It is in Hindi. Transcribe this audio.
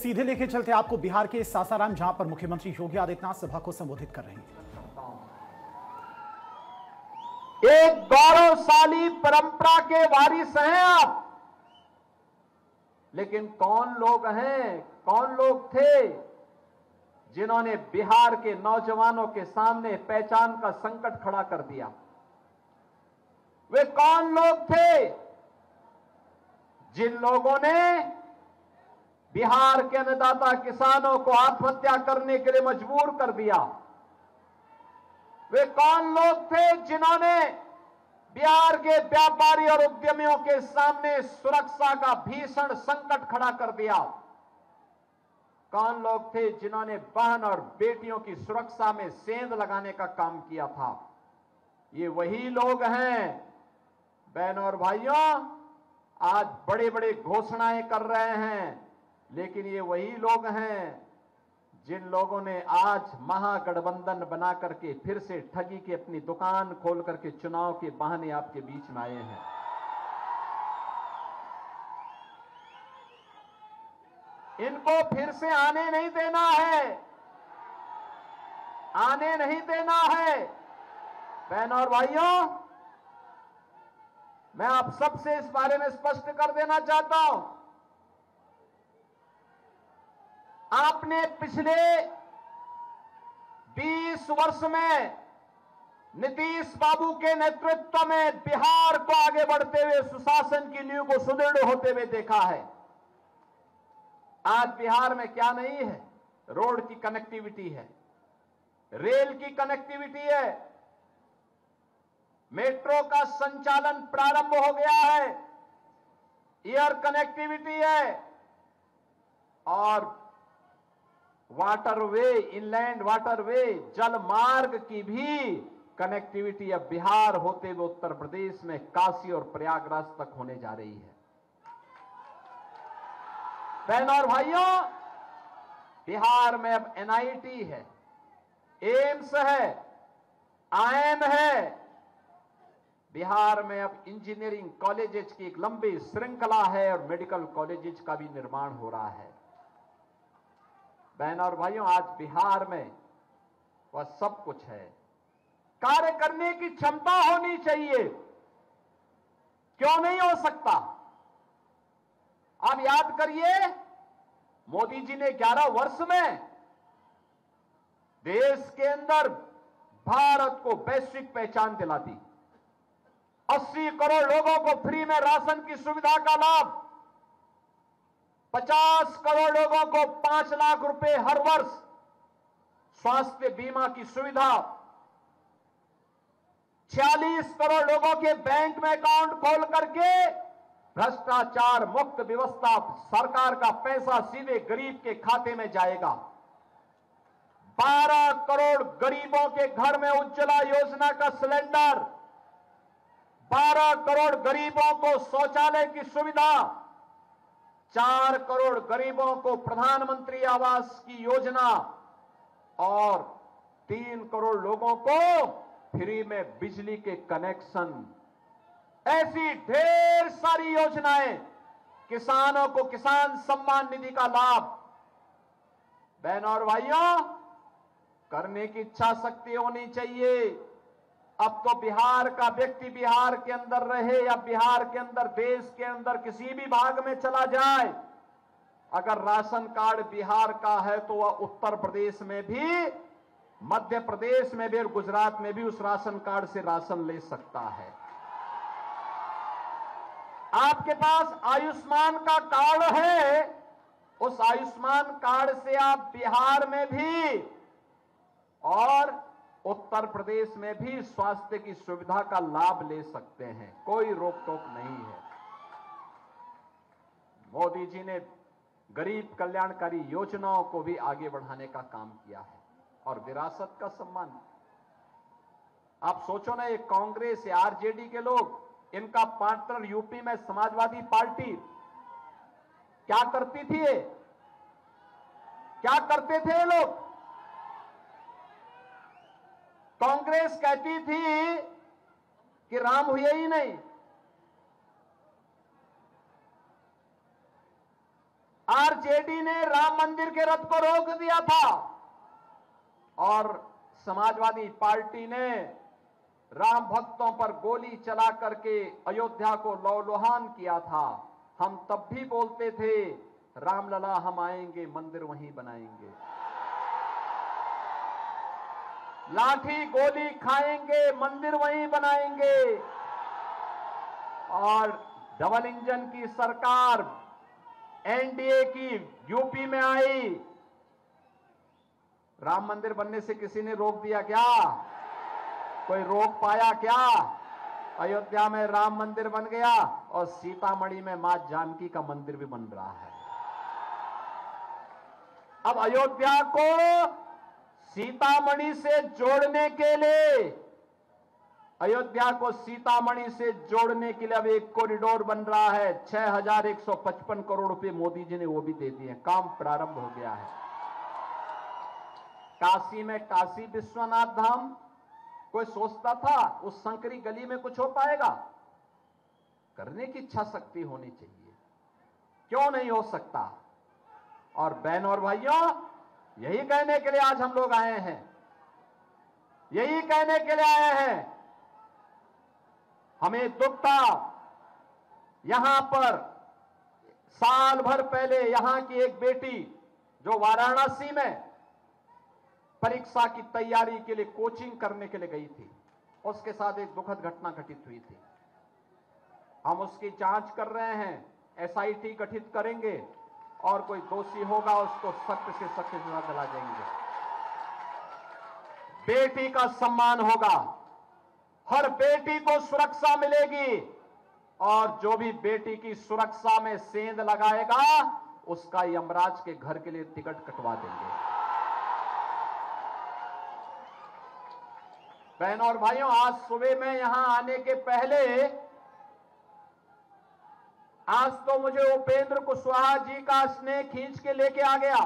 सीधे लेके चलते आपको बिहार के सासाराम, जहां पर मुख्यमंत्री योगी आदित्यनाथ सभा को संबोधित कर रहे हैं। एक गौरवशाली परंपरा के वारिस हैं आप, लेकिन कौन लोग हैं, कौन लोग थे जिन्होंने बिहार के नौजवानों के सामने पहचान का संकट खड़ा कर दिया? वे कौन लोग थे जिन लोगों ने बिहार के अन्नदाता किसानों को आत्महत्या करने के लिए मजबूर कर दिया? वे कौन लोग थे जिन्होंने बिहार के व्यापारी और उद्यमियों के सामने सुरक्षा का भीषण संकट खड़ा कर दिया? कौन लोग थे जिन्होंने बहन और बेटियों की सुरक्षा में सेंध लगाने का काम किया था? ये वही लोग हैं बहनों और भाइयों, आज बड़े बड़े घोषणाएं कर रहे हैं, लेकिन ये वही लोग हैं जिन लोगों ने आज महागठबंधन बना करके फिर से ठगी की अपनी दुकान खोल करके चुनाव के बहाने आपके बीच में आए हैं। इनको फिर से आने नहीं देना है, आने नहीं देना है। बहनों और भाइयों, मैं आप सबसे इस बारे में स्पष्ट कर देना चाहता हूं, आपने पिछले 20 वर्ष में नीतीश बाबू के नेतृत्व में बिहार को आगे बढ़ते हुए सुशासन की नींव को सुदृढ़ होते हुए देखा है। आज बिहार में क्या नहीं है? रोड की कनेक्टिविटी है, रेल की कनेक्टिविटी है, मेट्रो का संचालन प्रारंभ हो गया है, एयर कनेक्टिविटी है, और वाटरवे, इनलैंड वाटरवे, जल मार्ग की भी कनेक्टिविटी अब बिहार होते हुए उत्तर प्रदेश में काशी और प्रयागराज तक होने जा रही है। बहनों और भाइयों, बिहार में अब एनआईटी है, एम्स है, आईआईएम है। बिहार में अब इंजीनियरिंग कॉलेजेस की एक लंबी श्रृंखला है और मेडिकल कॉलेजेस का भी निर्माण हो रहा है। बहनों और भाइयों, आज बिहार में वह सब कुछ है। कार्य करने की क्षमता होनी चाहिए, क्यों नहीं हो सकता? आप याद करिए, मोदी जी ने 11 वर्ष में देश के अंदर भारत को वैश्विक पहचान दिला दी। 80 करोड़ लोगों को फ्री में राशन की सुविधा का लाभ, 50 करोड़ लोगों को 5 लाख रुपए हर वर्ष स्वास्थ्य बीमा की सुविधा, 46 करोड़ लोगों के बैंक में अकाउंट खोल करके भ्रष्टाचार मुक्त व्यवस्था, सरकार का पैसा सीधे गरीब के खाते में जाएगा। 12 करोड़ गरीबों के घर में उज्ज्वला योजना का सिलेंडर, 12 करोड़ गरीबों को शौचालय की सुविधा, 4 करोड़ गरीबों को प्रधानमंत्री आवास की योजना, और 3 करोड़ लोगों को फ्री में बिजली के कनेक्शन। ऐसी ढेर सारी योजनाएं, किसानों को किसान सम्मान निधि का लाभ। बहनों और भाइयों, करने की इच्छा शक्ति होनी चाहिए। अब तो बिहार का व्यक्ति बिहार के अंदर रहे या बिहार के अंदर, देश के अंदर किसी भी भाग में चला जाए, अगर राशन कार्ड बिहार का है तो वह उत्तर प्रदेश में भी, मध्य प्रदेश में भी और गुजरात में भी उस राशन कार्ड से राशन ले सकता है। आपके पास आयुष्मान का कार्ड है, उस आयुष्मान कार्ड से आप बिहार में भी और उत्तर प्रदेश में भी स्वास्थ्य की सुविधा का लाभ ले सकते हैं, कोई रोक टोक नहीं है। मोदी जी ने गरीब कल्याणकारी योजनाओं को भी आगे बढ़ाने का काम किया है, और विरासत का सम्मान। आप सोचो ना, ये कांग्रेस या आरजेडी के लोग, इनका पार्टनर यूपी में समाजवादी पार्टी क्या करती थी? क्या करते थे ये लोग? कांग्रेस कहती थी कि राम हुए ही नहीं, आरजेडी ने राम मंदिर के रथ को रोक दिया था और समाजवादी पार्टी ने राम भक्तों पर गोली चला करके अयोध्या को लौलुहान किया था। हम तब भी बोलते थे रामलला हम आएंगे, मंदिर वहीं बनाएंगे, लाठी गोली खाएंगे, मंदिर वहीं बनाएंगे। और डबल इंजन की सरकार एनडीए की यूपी में आई, राम मंदिर बनने से किसी ने रोक दिया क्या? कोई रोक पाया क्या? अयोध्या में राम मंदिर बन गया और सीतामढ़ी में मां जानकी का मंदिर भी बन रहा है। अब अयोध्या को सीतामढ़ी से जोड़ने के लिए, अयोध्या को सीतामढ़ी से जोड़ने के लिए अब एक कॉरिडोर बन रहा है। 6155 करोड़ रुपए मोदी जी ने वो भी दे दिए, काम प्रारंभ हो गया है। काशी में काशी विश्वनाथ धाम, कोई सोचता था उस संकरी गली में कुछ हो पाएगा? करने की इच्छा शक्ति होनी चाहिए, क्यों नहीं हो सकता? और बहन और भाइयों, यही कहने के लिए आज हम लोग आए हैं, यही कहने के लिए आए हैं। हमें दुख था, यहां पर साल भर पहले यहां की एक बेटी जो वाराणसी में परीक्षा की तैयारी के लिए कोचिंग करने के लिए गई थी, उसके साथ एक दुखद घटना घटित हुई थी। हम उसकी जांच कर रहे हैं, एसआईटी गठित करेंगे और कोई दोषी होगा उसको सख्त से सख्त सजा दिला देंगे। बेटी का सम्मान होगा, हर बेटी को सुरक्षा मिलेगी और जो भी बेटी की सुरक्षा में सेंध लगाएगा उसका यमराज के घर के लिए टिकट कटवा देंगे। बहनों और भाइयों, आज सुबह में यहां आने के पहले आज तो मुझे उपेंद्र कुशवाहा जी का स्नेह खींच के लेके आ गया।